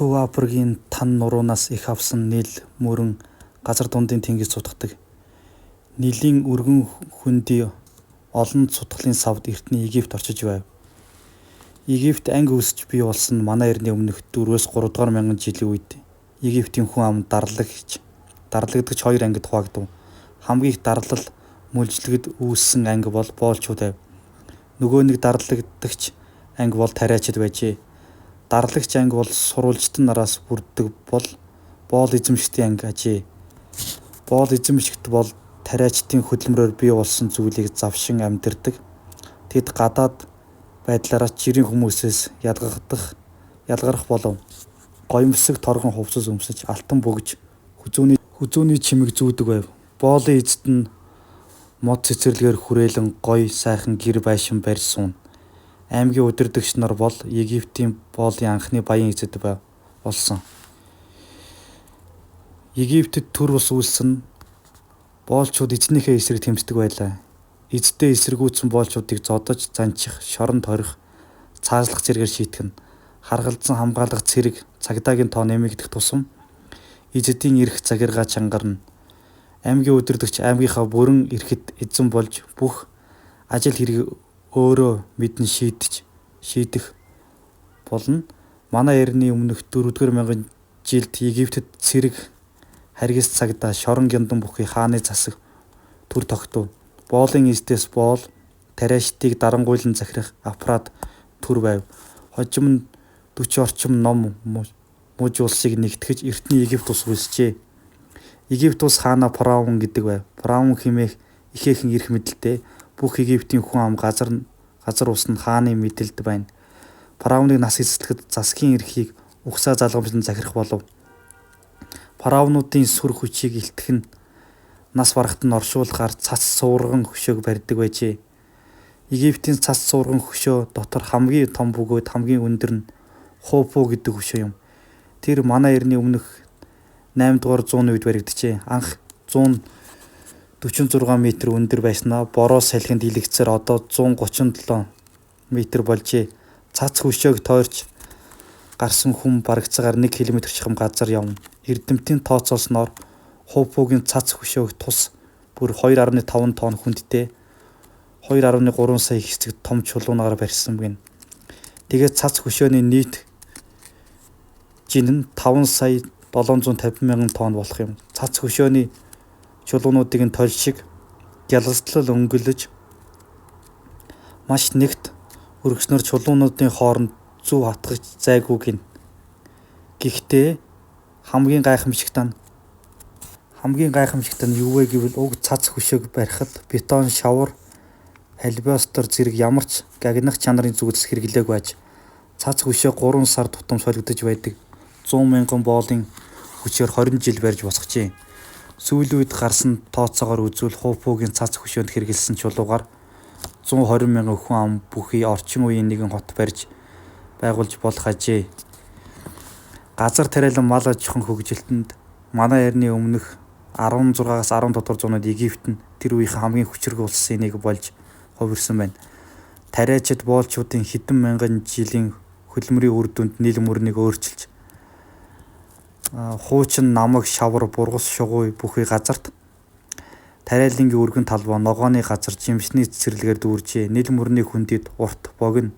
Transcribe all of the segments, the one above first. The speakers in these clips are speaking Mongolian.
Төв Африкийн тан нуруунаас их авсан нийл мөрөн газар дундын тэнгис цутгадаг. Нилийн өргөн хүндий олон цутгалын савд эртний Египт орчиж байв. Египт анги үүсч бий болсон манай эртний өмнөх 4-3 дугаар мянган жилийн үед Египтийн хүн ам дарлагдагч хоёр ангид хуваагдав. Хамгийн их дарлал мүлжлэгд үүссэн анги бол боолчууд байв. Нөгөө нэг дарлагдагч анги бол тариачид байжээ. Дарлагч анги бол сурвалжтан нараас бүрддэг бол боол эзэмшигтийн анги ажээ. Боол эзэмшигт бол тариачдын хөдөлмөрөөр бий болсон зүйлийг завшин амьдэрдэг. Тэд гадаад байдлаараа жирийн хүмүүсээс ялгарах болов. Гоёмсог торгон хувцас өмсөж алтан бөгж хүзүүний чимэг зүүдэг байв. Боолын эзэд нь мод цэцэрлэгээр хүрээлэн гоё сайхан гэр байшин барьж сууна. Аймгийн удирдагч нар бол Египтийн боолын анхны баян эзэд болсон. Египтэд төр ус үйлсэн боолчууд эзнийхээ эсрэг тэмцдэг байлаа. Эзэдээ эсэргүүцсэн боолчуудыг зодож, занчих, шорон торих, цаашлах зэргээр шийтгэн. Харгалзан хамгаалах цэрэг цагдаагийн тоо нэмэгдэх тусам эзэдийн эрх загиргаа чангарна. Аймгийн удирдагч аймгийнхаа бүрэн эрхэт эзэн болж бүх ажил хэргийг өөрөө мэдэн шийдэх болно. Манай эртний өмнөх 4-р мянган жилд Египтэд цэрэг, харгис цагдаа, шорон гяндан бүхий хааны засаг төр тогтов. Боолын эздээс боол, тариачдыг дарангуйлан захирах аппарат төр байв. Хожим нь 40 орчим ном муж улсыг нэгтгэж эртний Египт ус үүсжээ. Египт ус хаана фараон гэдэг байв. Фараон хэмээх ихээхэн эрх мэдэлтэй бүх Египтийн хүн ам газар усны хааны мэдэлд байна. Фараоныг нас эцэслэхэд засгийн эрхийг угсаа залгамжлан захирах болов. Фараонуудын сүр хүчийг илтгэх нь нас барахт нь оршуулгаар цац суурган хөшөөг барьдаг байжээ. Египтийн цац суурган хөшөө дотор хамгийн том бөгөөд хамгийн өндөр нь Хуфу гэдэг хөшөө юм. Тэр манай эртний өмнөх 8 дугаар зууны үед баригджээ. Анх 146 м өндөр байснаа бороо салхинд илэгцээр одоо 137 м болжээ. Цац хөшөөг тойрч гарсан хүн барагцаагаар 1 км чухам газар явна. Эрдэмтийн тооцоолсноор Хуфугийн цац хөшөөг тус бүр 2.5 тонн хүндтэй 2.3 сая хэсэг том чулуунаар барьсан гин. Тэгээд цац хөшөөний нийт жин нь 5 сая 750 мянган тонн болох юм. Цац хөшөөний чулуунуудыг нь толь шиг гялалзлал өнгөлөж маш нэгт өргөснөр чулуунуудын хооронд зүв хатгаж зайгүй гин. Гэхдээ хамгийн гайхамшигт нь юу вэ гэвэл уг цац хөшөөг барихад бетон, шавар, албастер зэрэг ямар ч гагнах чанарын зүйлс хэрэглээгүй аж. Цац хөшөө 3 сар тутам солигдож байдаг. 100 мянган боолын хүчээр 20 жил барьж босгожээ. Сүүлийн үед гарсан тооцоогоор үзвэл Хуфугийн цац хөшөөнд хэрэгэлсэн чулуугаар 120 мянган хүн ам бүхий орчин үеийн нэгэн хот барьж байгуулж болох ажээ. Газар тариалан мал аж ахуйн хөгжилтөнд манай эртний өмнөх 16-аас 17 дугаар зуунууд Египт нь тэр үеийн хамгийн хүчрэг улсын нэг болж хувирсан байна. Тариачид боолчуудын хэдэн мянган жилийн хөдөлмөрийн үр дүнд нийл мөрнийг өөрчилж хуучин намаг, шавар, бургас, шугуй бүхий газарт тариалангийн өргөн талбай, ногооны газар, жимсний цэцэрлэгээр дүүржээ. Нийл мөрний хүндийд урт, богино,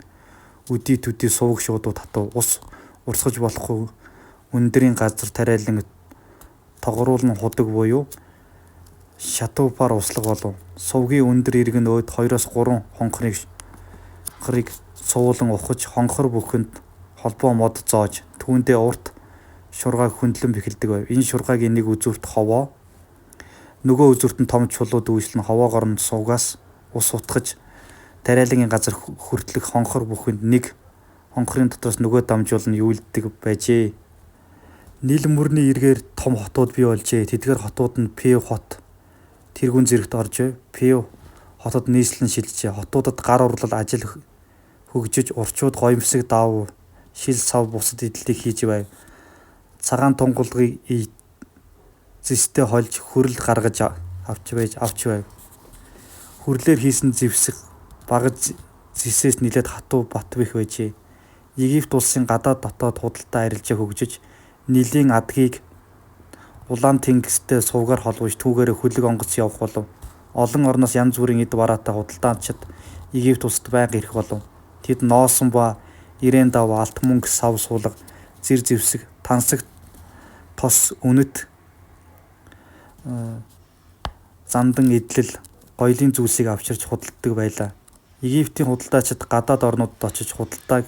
үдий төдий суваг шуудууд татав. Ус урсгаж болохгүй өндрийн газар тариалан тогруулан худаг буюу шатуупаар услаг болов. Сувгийн өндөр ирэг нь өөд 2-3 хонхорыг суулан ухаж хонхор бүхэнд холбоо мод зоож түүндээ урт шургааг хөндлөн бэхэлдэг байв. Энэ шургаагийн нэг үзүүрт ховоо, нөгөө үзүүрт нь том чулуу дүүжлэн ховоогоор нь сувгаас ус утгаж тариалангийн газар хүртэлх хонхор бүхэнд нэг хонхорын дотроос нөгөө дамжуулан юулддаг байжээ. Нийл мөрний эргээр том хотууд бий болжээ. Тэдгээр хотууд нь Пев хот тэргүүн зэрэгт орж Пев хотод нийслэн шилжжээ. Хотуудад гар урлал ажил хөгжиж урчууд гоёмсог даав шил сав бусад эдлийг хийж байв. Цагаан тунгалгыг зэстэй хольж хүрэл гаргаж авч байв. Хүрлээр хийсэн зэвсэг багаж зэсээс нилээд хатуу бат бэх байжээ. Египт улсын гадаад дотоод худалдаа арилжаа хөгжиж нилийн адгийг улаан тэнгистэй сувгаар холбож түүгээрээ хөлөг онгоц явах болов. Олон орноос янз бүрийн эд бараатай худалдаачид Египт улсад байнга ирэх болов. Тэд ноосон ба ирээн дав, алт мөнгө, сав суулга, зэр зэвсэг, тансаг, тос, үнэт, зандан эдлэл, гоёлын зүйлсийг авчирч худалдадаг байлаа. Египтийн худалдаачид гадаад орнуудад очиж худалдааг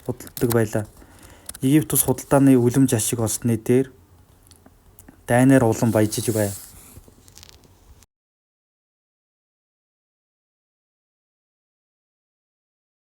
худалдадаг байлаа. Египт ус худалдааны үлэм жашиг олсны дээр дайнаар улам баяжиж байв.